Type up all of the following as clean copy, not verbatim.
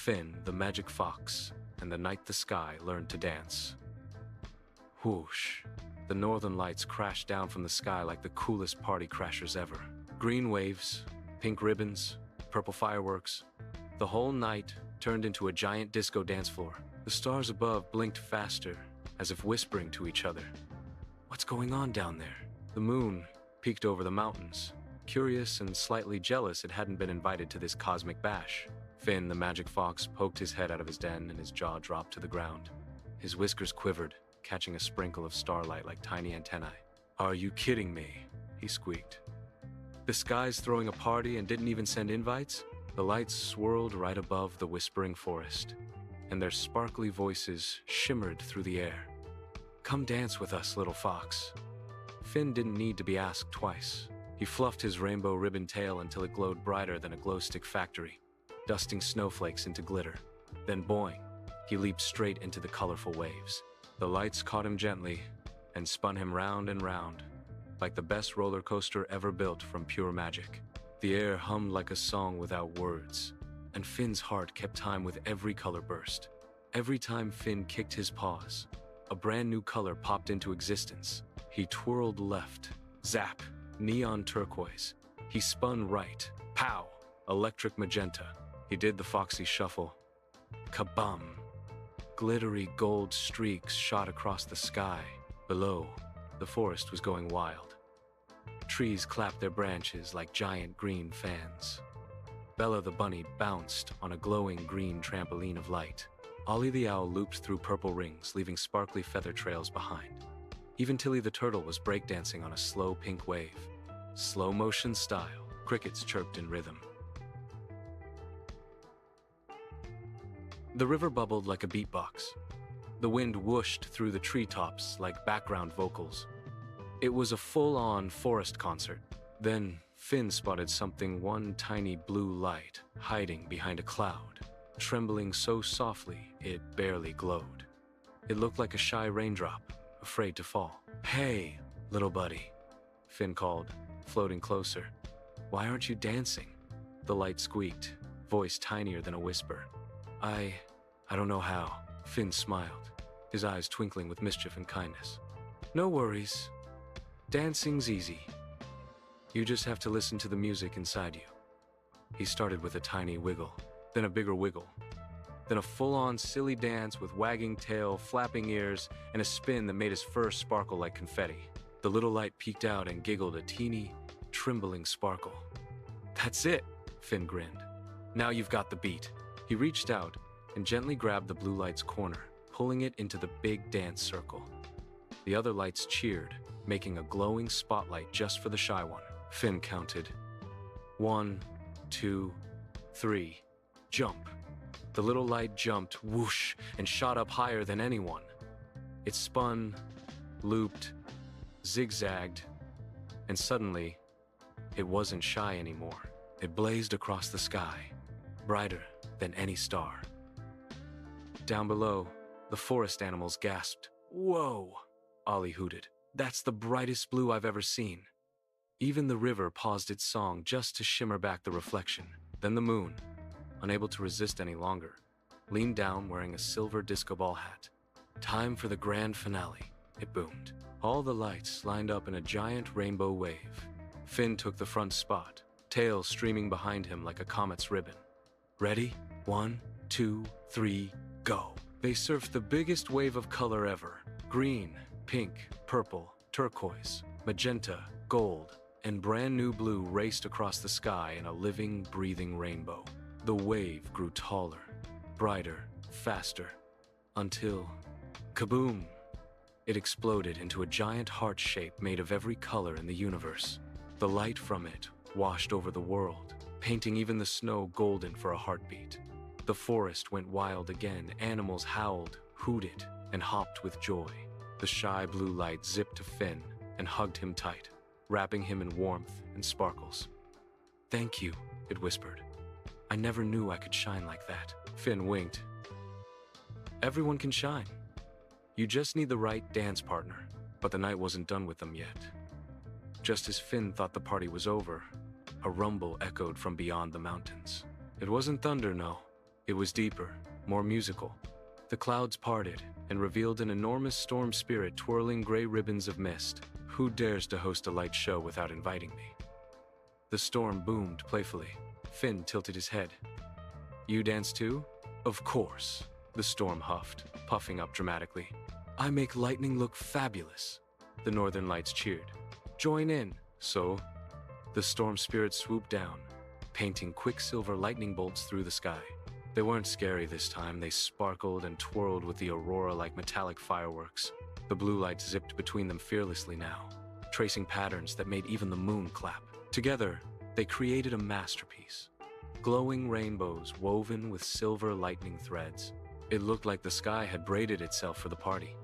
Finn, the magic fox, and the night the sky learned to dance. Whoosh! The northern lights crashed down from the sky like the coolest party crashers ever. Green waves, pink ribbons, purple fireworks. The whole night turned into a giant disco dance floor. The stars above blinked faster, as if whispering to each other. What's going on down there? The moon peeked over the mountains, curious and slightly jealous it hadn't been invited to this cosmic bash. Finn, the magic fox, poked his head out of his den and his jaw dropped to the ground. His whiskers quivered, catching a sprinkle of starlight like tiny antennae. "Are you kidding me?" he squeaked. "The sky's throwing a party and didn't even send invites?" The lights swirled right above the whispering forest, and their sparkly voices shimmered through the air. "Come dance with us, little fox." Finn didn't need to be asked twice. He fluffed his rainbow ribbon tail until it glowed brighter than a glow stick factory, dusting snowflakes into glitter. Then boing, he leaped straight into the colorful waves. The lights caught him gently and spun him round and round, like the best roller coaster ever built from pure magic. The air hummed like a song without words, and Finn's heart kept time with every color burst. Every time Finn kicked his paws, a brand new color popped into existence. He twirled left, zap, neon turquoise. He spun right, pow, electric magenta. He did the foxy shuffle. Kabum! Glittery gold streaks shot across the sky. Below, the forest was going wild. Trees clapped their branches like giant green fans. Bella the bunny bounced on a glowing green trampoline of light. Ollie the owl looped through purple rings, leaving sparkly feather trails behind. Even Tilly the turtle was breakdancing on a slow pink wave. Slow motion style, crickets chirped in rhythm. The river bubbled like a beatbox. The wind whooshed through the treetops like background vocals. It was a full-on forest concert. Then Finn spotted something, one tiny blue light hiding behind a cloud, trembling so softly it barely glowed. It looked like a shy raindrop, afraid to fall. "Hey, little buddy," Finn called, floating closer. "Why aren't you dancing?" The light squeaked, voice tinier than a whisper. I don't know how," Finn smiled, his eyes twinkling with mischief and kindness. "No worries. Dancing's easy. You just have to listen to the music inside you." He started with a tiny wiggle, then a bigger wiggle, then a full-on silly dance with wagging tail, flapping ears, and a spin that made his fur sparkle like confetti. The little light peeked out and giggled a teeny, trembling sparkle. "That's it," Finn grinned. "Now you've got the beat." He reached out and gently grabbed the blue light's corner, pulling it into the big dance circle. The other lights cheered, making a glowing spotlight just for the shy one. Finn counted. 1, 2, 3, jump. The little light jumped, whoosh, and shot up higher than anyone. It spun, looped, zigzagged, and suddenly, it wasn't shy anymore. It blazed across the sky, brighter than any star. Down below, the forest animals gasped. "Whoa!" Ollie hooted. "That's the brightest blue I've ever seen." Even the river paused its song just to shimmer back the reflection. Then the moon, unable to resist any longer, leaned down wearing a silver disco ball hat. "Time for the grand finale," it boomed. All the lights lined up in a giant rainbow wave. Finn took the front spot, tail streaming behind him like a comet's ribbon. "Ready? 1, 2, 3, go." They surfed the biggest wave of color ever. Green, pink, purple, turquoise, magenta, gold, and brand new blue raced across the sky in a living, breathing rainbow. The wave grew taller, brighter, faster, until, kaboom! It exploded into a giant heart shape made of every color in the universe. The light from it washed over the world, painting even the snow golden for a heartbeat. The forest went wild again. Animals howled, hooted, and hopped with joy. The shy blue light zipped to Finn and hugged him tight, wrapping him in warmth and sparkles. "Thank you," it whispered. "I never knew I could shine like that." Finn winked. "Everyone can shine. You just need the right dance partner." But the night wasn't done with them yet. Just as Finn thought the party was over, a rumble echoed from beyond the mountains. It wasn't thunder, no. It was deeper, more musical. The clouds parted and revealed an enormous storm spirit twirling gray ribbons of mist. Who dares to host a light show without inviting me? The storm boomed playfully. Finn tilted his head. You dance too? Of course, the storm huffed, puffing up dramatically. I make lightning look fabulous. The northern lights cheered. Join in. So, the storm spirit swooped down, painting quicksilver lightning bolts through the sky. They weren't scary this time. They sparkled and twirled with the Aurora like metallic fireworks. The blue light zipped between them fearlessly now, tracing patterns that made even the moon clap. Together, they created a masterpiece. Glowing rainbows woven with silver lightning threads. It looked like the sky had braided itself for the party.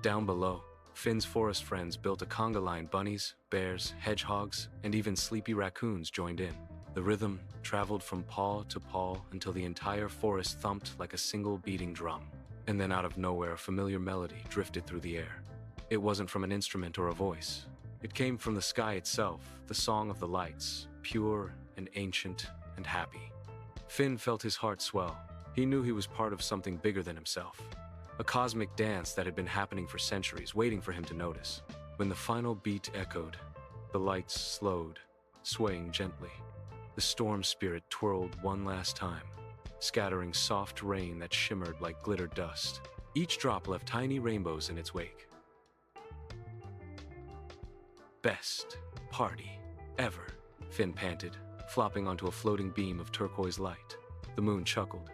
Down below, Finn's forest friends built a conga line. Bunnies, bears, hedgehogs, and even sleepy raccoons joined in. The rhythm traveled from paw to paw until the entire forest thumped like a single beating drum. And then out of nowhere, a familiar melody drifted through the air. It wasn't from an instrument or a voice. It came from the sky itself, the song of the lights, pure and ancient and happy. Finn felt his heart swell. He knew he was part of something bigger than himself. A cosmic dance that had been happening for centuries, waiting for him to notice. When the final beat echoed, the lights slowed, swaying gently. The storm spirit twirled one last time, scattering soft rain that shimmered like glittered dust. Each drop left tiny rainbows in its wake. Best party ever, Finn panted, flopping onto a floating beam of turquoise light. The moon chuckled.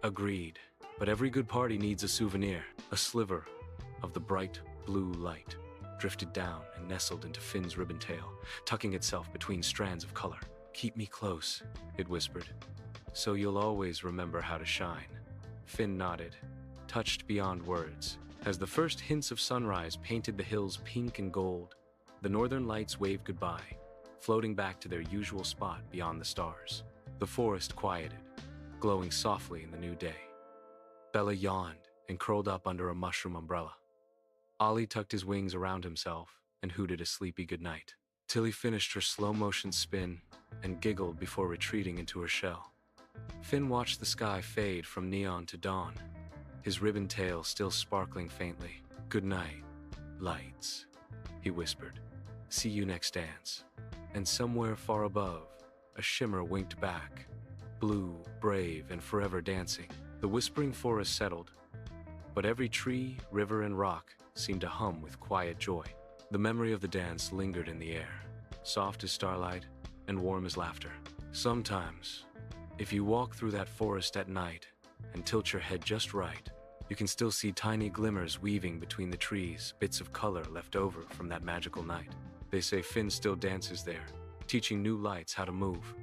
Agreed, but every good party needs a souvenir. A sliver of the bright blue light drifted down and nestled into Finn's ribbon tail, tucking itself between strands of color. Keep me close, it whispered, so you'll always remember how to shine. Finn nodded, touched beyond words. As the first hints of sunrise painted the hills pink and gold, the northern lights waved goodbye, floating back to their usual spot beyond the stars. The forest quieted, glowing softly in the new day. Bella yawned and curled up under a mushroom umbrella. Ollie tucked his wings around himself and hooted a sleepy goodnight. Tilly finished her slow-motion spin and giggled before retreating into her shell. Finn watched the sky fade from neon to dawn, his ribbon tail still sparkling faintly. Good night, lights, he whispered. See you next dance. And somewhere far above, a shimmer winked back, blue, brave, and forever dancing. The whispering forest settled, but every tree, river, and rock seemed to hum with quiet joy. The memory of the dance lingered in the air, soft as starlight and warm as laughter. Sometimes, if you walk through that forest at night and tilt your head just right, you can still see tiny glimmers weaving between the trees, bits of color left over from that magical night. They say Finn still dances there, teaching new lights how to move,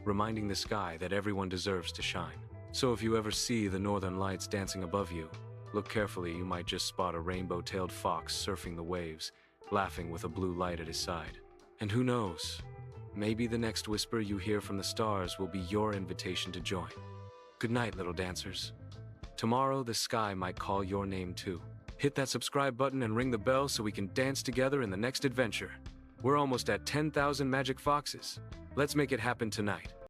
reminding the sky that everyone deserves to shine. So if you ever see the northern lights dancing above you, look carefully. You might just spot a rainbow-tailed fox surfing the waves, laughing with a blue light at his side. And who knows, maybe the next whisper you hear from the stars will be your invitation to join. Good night, little dancers. Tomorrow the sky might call your name too. Hit that subscribe button and ring the bell so we can dance together in the next adventure. We're almost at 10,000 magic foxes. Let's make it happen tonight.